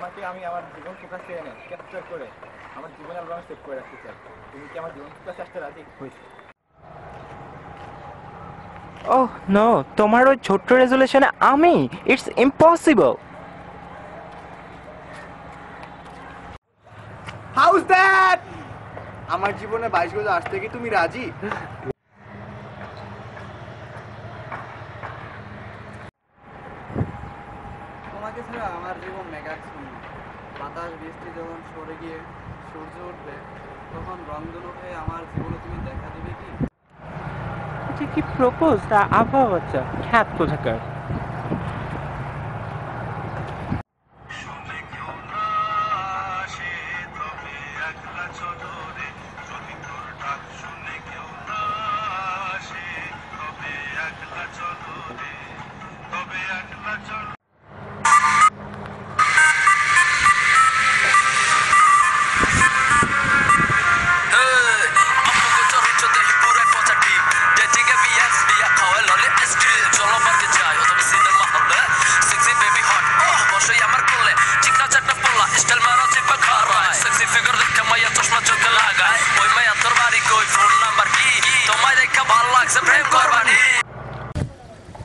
তোমাকে আমি আমার জীবন ফোকাসে এনে ক্যাপচার করে আমার জীবন অ্যালবামে সেভ করে রাখতে চাই। তুমি কি আমার জীবন ফোকাসে আসতে রাজি? ওহ নো, তোমার ওই ছোট্ট রেজুলেশনে আমি, ইটস ইম্পসিবল। House that? আমার জীবনে 22 বছর আসতে কি তুমি রাজি? তোমাকে ছাড়া আমার জীবন মেঘাচ্ছন্ন। বাতাস বৃষ্টি যখন সরে গিয়ে সূর্য উঠবে, তখন রংধনু হয়ে আমার জীবনে তুমি দেখা দিবে কি? এটা কি প্রপোজ তা আবহাওয়া বাচ্চা খ্যাত কোথাকার।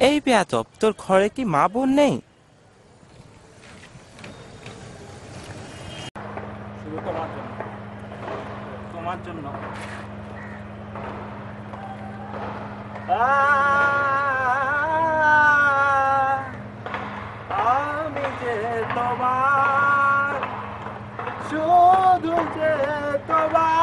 এই বেয়াদব, তোর ঘরে কি মা বোন নেই? শুধু তোমার জন্য, তোমার জন্য। আমি যে তোমার, শুধু যে তোমার।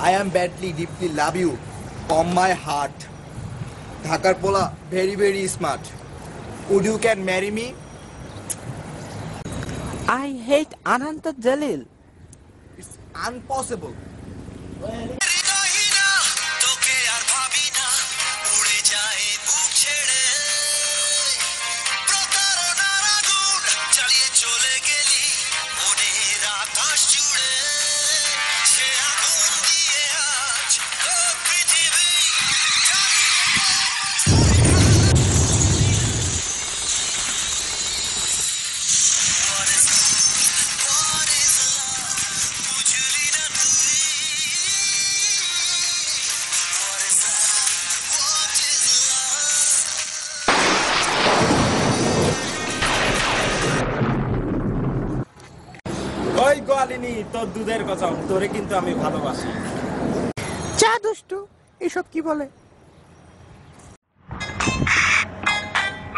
I am badly, deeply love you from my heart. Dhakar Pola, very, very smart. Would you can marry me? I hate Ananta Jalil. It's impossible. ওই গোয়ালিনী, তোর দুধের কসম, তোরে কিন্তু আমি ভালোবাসি। চা দুষ্টু, এসব কি বলে?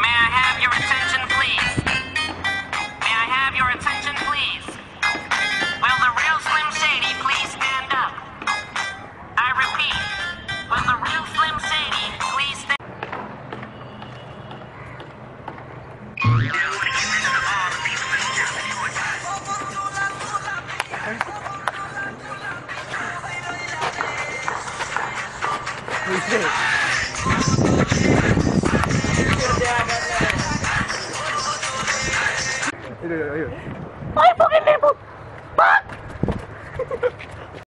May I have your attention, please? May I have your attention, please? Will the real Slim Shady please stand up? I repeat, will the real Slim Shady please stand up? Ay, fucking